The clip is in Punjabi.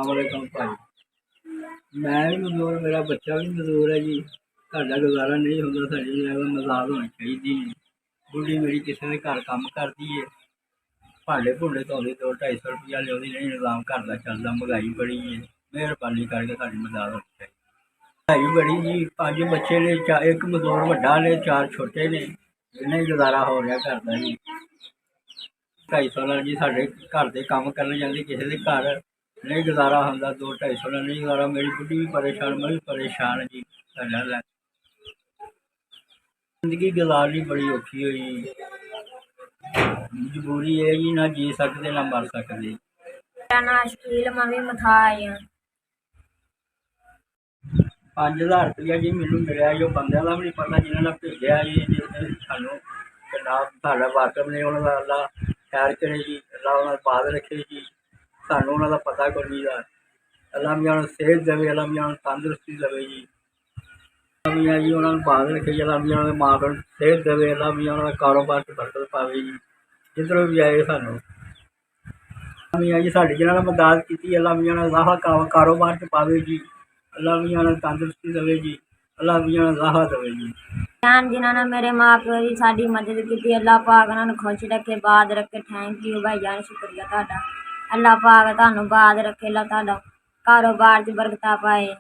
ਵਾਲੇਕੁਮ ਭਾਈ। ਮੈਂ ਵੀ ਮਜ਼ਦੂਰ, ਮੇਰਾ ਬੱਚਾ ਵੀ ਮਜ਼ਦੂਰ ਹੈ ਜੀ। ਸਾਡਾ ਗੁਜ਼ਾਰਾ ਨਹੀਂ ਹੁੰਦਾ, ਸਾਡੀ ਮਦਦ ਹੋਣੀ ਚਾਹੀਦੀ ਹੈ। ਬੁੱਢੀ ਮੇਰੀ ਕਿਸੇ ਦੇ ਘਰ ਕੰਮ ਕਰਦੀ ਹੈ, ਭਾਂਡੇ ਭੁੰਡੇ ਧੋਂਦੀ, 200-250 ਰੁਪਈਆ ਲਿਆਉਂਦੀ, ਨਹੀਂ ਨਿਜ਼ਾਮ ਘਰ ਦਾ ਚੱਲਦਾ, ਮਹਿੰਗਾਈ ਬੜੀ ਹੈ। ਮਿਹਰਬਾਨੀ ਕਰਕੇ ਸਾਡੀ ਮਦਦ ਹੋਣੀ ਚਾਹੀਦੀ। ਮਹਿੰਗਾਈ ਬੜੀ ਜੀ, 5 ਬੱਚੇ ਨੇ, ਇੱਕ ਮਜ਼ਦੂਰ ਵੱਡਾ ਨੇ, 4 ਛੋਟੇ ਨੇ, ਇੰਨਾ ਹੀ ਗੁਜ਼ਾਰਾ ਹੋ ਰਿਹਾ ਘਰ ਦਾ ਜੀ। 250 ਨਾਲ ਜੀ ਸਾਡੇ ਘਰ ਦੇ ਕੰਮ ਕਰਨ ਜਾਂਦੇ, ਕਿਸੇ ਦੇ ਘਰ ਨਹੀਂ ਗੁਜ਼ਾਰਾ ਹੁੰਦਾ, 200-250 ਨਾਲ ਨਹੀਂ ਗੁਜ਼ਾਰਾ। ਮੇਰੀ ਬੁੱਢੀ ਵੀ ਪਰੇਸ਼ਾਨ, ਮੈਂ ਵੀ ਪਰੇਸ਼ਾਨ ਜੀ। ਸਾਡਾ ਜ਼ਿੰਦਗੀ ਗੁਜ਼ਾਰਨੀ ਬੜੀ ਔਖੀ ਹੋਈ, ਮਜਬੂਰੀ ਹੈ ਜੀ, ਨਾ ਜੀ ਸਕਦੇ ਨਾ ਮਰ ਸਕਦੇ। ਮੇਰਾ ਨਾਂ ਸ਼ਕੀਲ, ਮੈਂ ਵੀ ਮਥਾ ਆਈ ਹਾਂ। 5000 ਰੁਪਈਆ ਜੀ ਮੈਨੂੰ ਮਿਲਿਆ ਜੀ, ਉਹ ਬੰਦਿਆਂ ਦਾ ਵੀ ਨਹੀਂ ਪਤਾ ਜਿਹਨਾਂ ਨੇ ਭੇਜਿਆ ਜੀ। ਸਾਨੂੰ ਨਾ ਸਾਡਾ ਵਾਕਫ ਨੇ, ਉਹਨਾਂ ਦਾ ਅੱਲਾ ਖੈਰ ਕਰੇ ਜੀ, ਅੱਲਾ ਉਹਨਾਂ ਦਾ ਬਾਦ ਰੱਖੇ ਜੀ। ਸਾਨੂੰ ਉਹਨਾਂ ਦਾ ਪਤਾ ਕੋਈ ਨਹੀਂ ਦਾ। ਅੱਲਾ ਮੀਆਂ ਨੂੰ ਸਿਹਤ ਦੇਵੇ, ਅੱਲਾ ਮੀਆਂ ਨੂੰ ਤੰਦਰੁਸਤੀ ਦੇਵੇ ਜੀ। ਅੱਲਾ ਮੀਆਂ ਜੀ ਉਹਨਾਂ ਨੂੰ ਬਾਦ ਰੱਖੇ ਜੀ, ਅੱਲਾ ਮੀਆਂ ਉਹਨਾਂ ਦੇ ਮਾਂ ਪਿਓ ਨੂੰ ਸਿਹਤ ਦੇਵੇ, ਅੱਲਾ ਮੀਆਂ ਉਹਨਾਂ ਦਾ ਕਾਰੋਬਾਰ 'ਚ ਬਰਕਤ ਪਾਵੇ ਜੀ, ਜਿੱਧਰੋਂ ਵੀ ਆਏ ਸਾਨੂੰ। ਮੀਆਂ ਜੀ ਸਾਡੀ ਜਿਹਨਾਂ ਨੇ ਮਦਦ ਕੀਤੀ, ਅੱਲਾ ਮੀਆਂ ਉਹਨਾਂ ਦਾ ਰਾਹ ਕਾਰੋਬਾਰ 'ਚ ਪਾਵੇ ਜੀ, ਅੱਲਾ ਮੀਆਂ ਨੂੰ ਤੰਦਰੁਸਤੀ ਦੇਵੇ ਜੀ, ਅੱਲਾ ਮੀਆਂ ਨੂੰ ਰਾਹ ਦੇਵੇ ਜੀ। ਜਿਨ੍ਹਾਂ ਨੇ ਮੇਰੇ ਮਾਂ ਪਿਓ ਦੀ ਸਾਡੀ ਮਦਦ ਕੀਤੀ, ਅੱਲਾ ਪਾਕ ਉਹਨਾਂ ਨੂੰ ਖੁਸ਼ ਰੱਖੇ, ਬਾਦ ਰੱਖੇ। ਥੈਂਕ ਯੂ ਭਾਈ ਜਾਨ, ਸ਼ੁਕਰੀਆ ਤੁਹਾਡਾ। ਅੱਲਾ ਪਾਕ ਤੁਹਾਨੂੰ ਬਾਦ ਰੱਖੇ, ਅੱਲਾ ਤੁਹਾਡਾ ਕਾਰੋਬਾਰ 'ਚ ਬਰਕਤਾਂ ਪਾਏ।